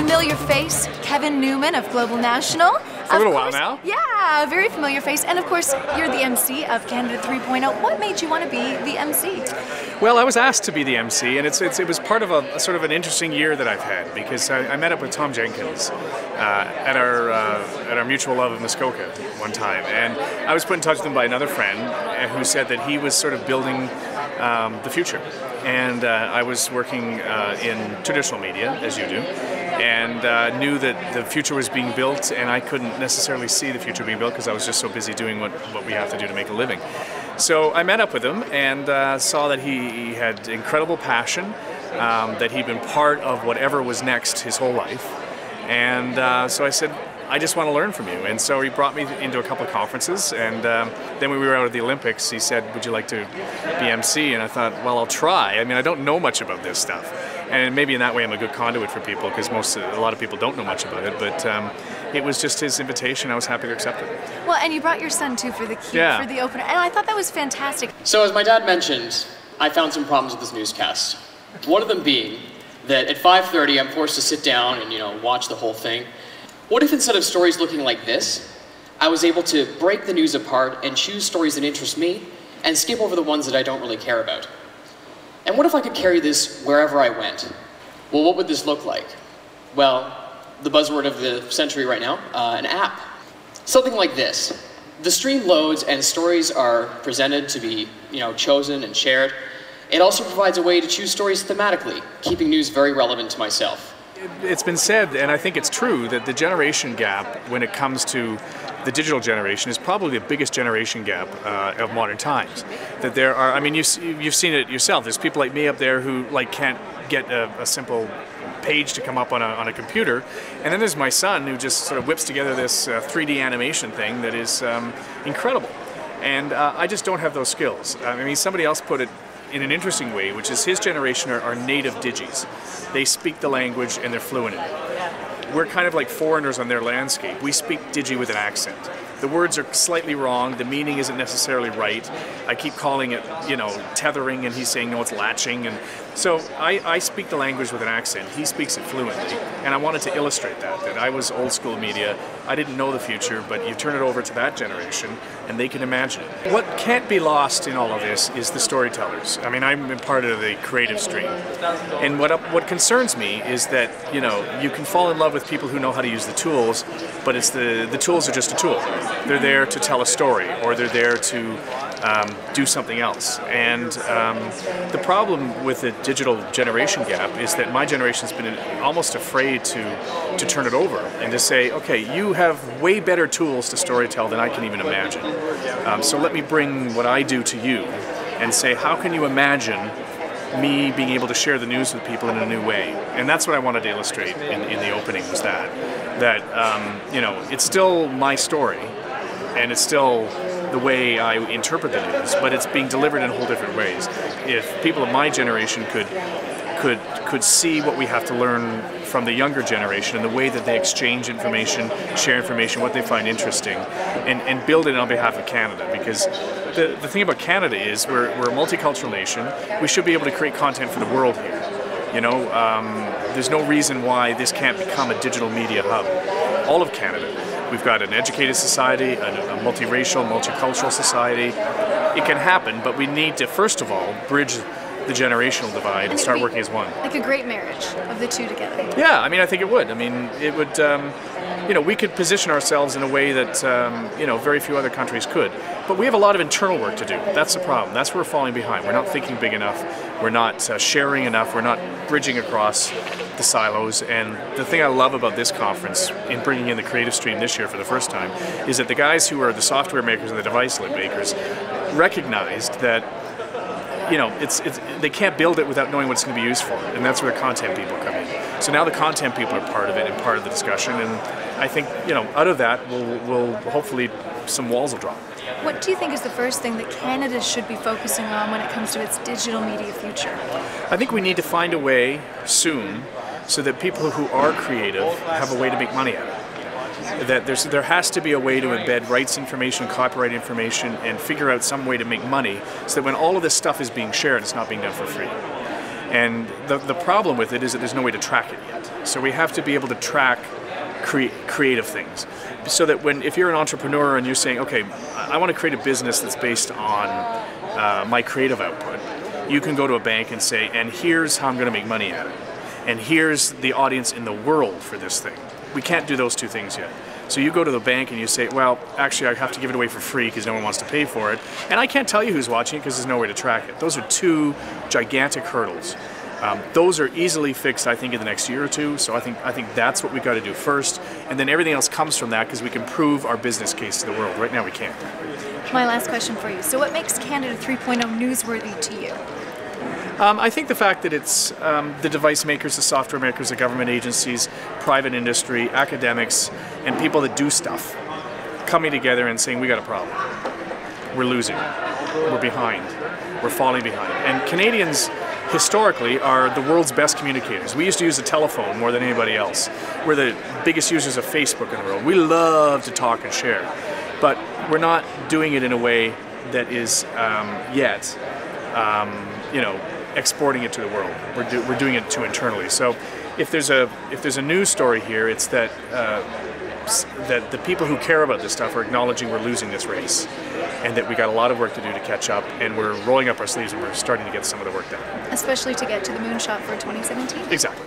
familiar face, Kevin Newman of Global National. For a little while now. Yeah, very familiar face. And of course, you're the MC of Canada 3.0. What made you want to be the MC? Well, I was asked to be the MC, and it was part of a sort of an interesting year that I've had, because I met up with Tom Jenkins at our mutual love of Muskoka one time, and I was put in touch with him by another friend who said that he was sort of building the future. And I was working in traditional media, as you do, and knew that the future was being built, and I couldn't necessarily see the future being built because I was just so busy doing what we have to do to make a living. So I met up with him and saw that he had incredible passion, that he'd been part of whatever was next his whole life. And so I said, I just want to learn from you. And so he brought me into a couple of conferences, and then when we were out at the Olympics, he said, would you like to be MC? And I thought, well, I'll try. I mean, I don't know much about this stuff. And maybe in that way I'm a good conduit for people, because a lot of people don't know much about it, but it was just his invitation. I was happy to accept it. Well, and you brought your son too for the key, for the opener, and I thought that was fantastic. So as my dad mentioned, I found some problems with this newscast. One of them being that at 5:30 I'm forced to sit down and watch the whole thing. What if instead of stories looking like this, I was able to break the news apart and choose stories that interest me and skip over the ones that I don't really care about? And what if I could carry this wherever I went? Well, what would this look like? Well, the buzzword of the century right now, an app. Something like this. The stream loads and stories are presented to be, chosen and shared. It also provides a way to choose stories thematically, keeping news very relevant to myself. It's been said, and I think it's true, that the generation gap when it comes to the digital generation is probably the biggest generation gap of modern times. That there are, I mean, you've seen it yourself. There's people like me up there who can't get a simple page to come up on a computer, and then there's my son who just sort of whips together this 3D animation thing that is incredible. And I just don't have those skills. I mean, somebody else put it in an interesting way, which is his generation are native digis. They speak the language and they're fluent in it. We're kind of like foreigners on their landscape. We speak digi with an accent. The words are slightly wrong, the meaning isn't necessarily right. I keep calling it, tethering, and he's saying, no, it's latching. And so I speak the language with an accent. He speaks it fluently. And I wanted to illustrate that I was old school media. I didn't know the future, but you turn it over to that generation and they can imagine it. What can't be lost in all of this is the storytellers. I mean, I'm part of the creative stream. And what concerns me is that, you can fall in love with people who know how to use the tools, but it's the tools are just a tool. They're there to tell a story, or they're there to do something else. And the problem with the digital generation gap is that my generation's been almost afraid to turn it over and to say, okay, you have way better tools to storytell than I can even imagine. So let me bring what I do to you and say, how can you imagine me being able to share the news with people in a new way? And that's what I wanted to illustrate in the opening, was that it's still my story, and it's still the way I interpret the news, but it's being delivered in whole different ways. If people of my generation could see what we have to learn from the younger generation and the way that they exchange information, share information, what they find interesting, and build it on behalf of Canada. Because the thing about Canada is we're a multicultural nation. We should be able to create content for the world here. There's no reason why this can't become a digital media hub. All of Canada. We've got an educated society, a multiracial, multicultural society. It can happen, but we need to, first of all, bridge the generational divide and start working as one. Like a great marriage of the two together. Yeah, I mean, I think it would. I mean, it would, we could position ourselves in a way that, very few other countries could. But we have a lot of internal work to do. That's the problem. That's where we're falling behind. We're not thinking big enough. We're not sharing enough. We're not bridging across the silos. And the thing I love about this conference, in bringing in the creative stream this year for the first time, is that the guys who are the software makers and the device makers recognized that they can't build it without knowing what it's going to be used for, and that's where the content people come in. So now the content people are part of it and part of the discussion, and I think out of that will hopefully some walls will drop. What do you think is the first thing that Canada should be focusing on when it comes to its digital media future? I think we need to find a way soon so that people who are creative have a way to make money at it. That there has to be a way to embed rights information, copyright information, and figure out some way to make money so that when all of this stuff is being shared, it's not being done for free. And the problem with it is that there's no way to track it yet. So we have to be able to track creative things, so that if you're an entrepreneur and you're saying, okay, I want to create a business that's based on my creative output, you can go to a bank and say, and here's how I'm going to make money at it, and here's the audience in the world for this thing. We can't do those two things yet. So you go to the bank and you say, well, actually I have to give it away for free because no one wants to pay for it, and I can't tell you who's watching it because there's no way to track it. Those are two gigantic hurdles. Those are easily fixed, I think, in the next year or two. So I think that's what we've got to do first, and then everything else comes from that because we can prove our business case to the world. Right now we can't. My last question for you. So what makes Canada 3.0 newsworthy to you? I think the fact that it's the device makers, the software makers, the government agencies, private industry, academics, and people that do stuff coming together and saying, we got a problem. We're losing. We're behind. We're falling behind. And Canadians historically are the world's best communicators. We used to use the telephone more than anybody else. We're the biggest users of Facebook in the world. We love to talk and share, but we're not doing it in a way that is yet, exporting it to the world. We're doing it too internally. So if there's a news story here, it's that that the people who care about this stuff are acknowledging we're losing this race, and that we got a lot of work to do to catch up, and we're rolling up our sleeves and we're starting to get some of the work done. Especially to get to the moonshot for 2017. Exactly.